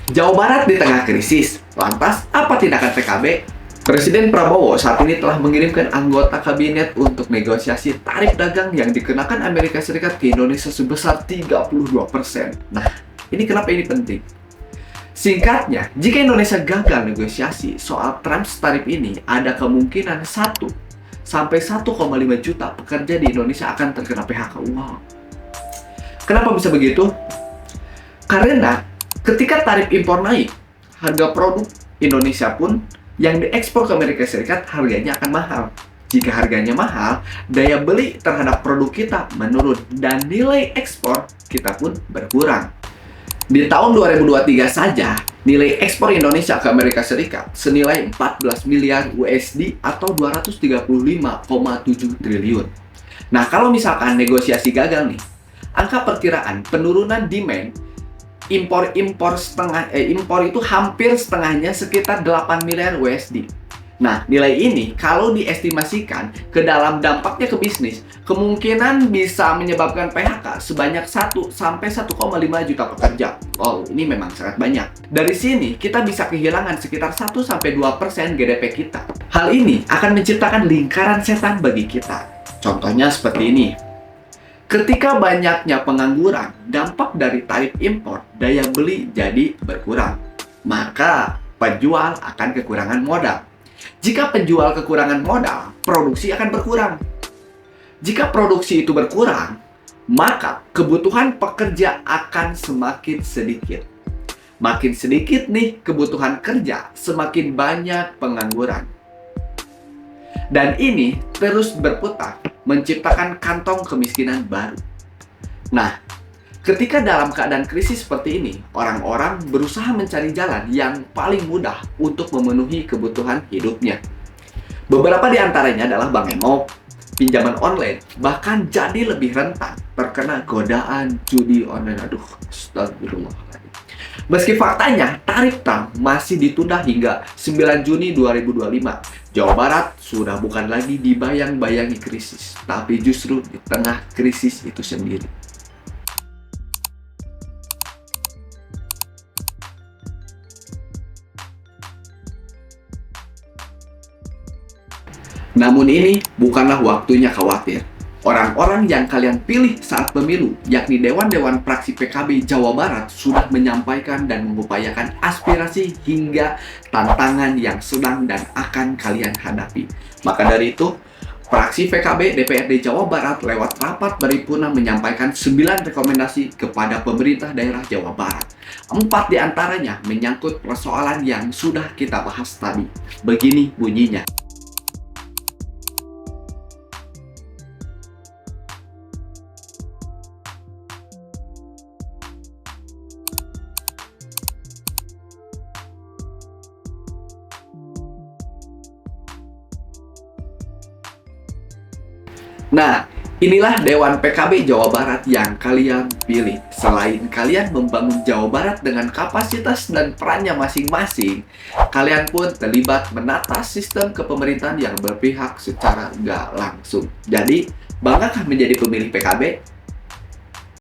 Jawa Barat di tengah krisis. Lantas, apa tindakan PKB? Presiden Prabowo saat ini telah mengirimkan anggota kabinet untuk negosiasi tarif dagang yang dikenakan Amerika Serikat ke Indonesia sebesar 32%. Nah, ini kenapa ini penting? Singkatnya, jika Indonesia gagal negosiasi soal tarif ini, ada kemungkinan 1 sampai 1,5 juta pekerja di Indonesia akan terkena PHK. Wow. Kenapa bisa begitu? Karena ketika tarif impor naik, harga produk Indonesia pun yang diekspor ke Amerika Serikat harganya akan mahal. Jika harganya mahal, daya beli terhadap produk kita menurun dan nilai ekspor kita pun berkurang. Di tahun 2023 saja, nilai ekspor Indonesia ke Amerika Serikat senilai 14 miliar USD atau 235,7 triliun. Nah, kalau misalkan negosiasi gagal nih, angka perkiraan penurunan demand impor itu hampir setengahnya sekitar 8 miliar USD. Nah, nilai ini kalau diestimasikan ke dalam dampaknya ke bisnis, kemungkinan bisa menyebabkan PHK sebanyak 1 sampai 1,5 juta pekerja. Wow, ini memang sangat banyak. Dari sini, kita bisa kehilangan sekitar 1 sampai 2% GDP kita. Hal ini akan menciptakan lingkaran setan bagi kita. Contohnya seperti ini. Ketika banyaknya pengangguran, dampak dari tarif impor, daya beli jadi berkurang. Maka penjual akan kekurangan modal. Jika penjual kekurangan modal, produksi akan berkurang. Jika produksi itu berkurang, maka kebutuhan pekerja akan semakin sedikit. Makin sedikit nih kebutuhan kerja, semakin banyak pengangguran. Dan ini terus berputar, menciptakan kantong kemiskinan baru. Nah, ketika dalam keadaan krisis seperti ini, orang-orang berusaha mencari jalan yang paling mudah untuk memenuhi kebutuhan hidupnya. Beberapa di antaranya adalah bank emok, pinjaman online, bahkan jadi lebih rentan terkena godaan judi online. Aduh, astagfirullahaladzim. Meski faktanya, tarif Trump masih ditunda hingga 9 Juni 2025. Jawa Barat sudah bukan lagi dibayang-bayangi krisis, tapi justru di tengah krisis itu sendiri. Namun ini bukanlah waktunya khawatir. Orang-orang yang kalian pilih saat pemilu, yakni Dewan-Dewan Praksi PKB Jawa Barat, sudah menyampaikan dan mengupayakan aspirasi hingga tantangan yang sedang dan akan kalian hadapi. Maka dari itu, Praksi PKB DPRD Jawa Barat lewat rapat paripurna menyampaikan 9 rekomendasi kepada pemerintah daerah Jawa Barat. 4 diantaranya menyangkut persoalan yang sudah kita bahas tadi. Begini bunyinya. Nah, inilah Dewan PKB Jawa Barat yang kalian pilih. Selain kalian membangun Jawa Barat dengan kapasitas dan perannya masing-masing, kalian pun terlibat menata sistem kepemerintahan yang berpihak secara nggak langsung. Jadi, banggakah menjadi pemilih PKB?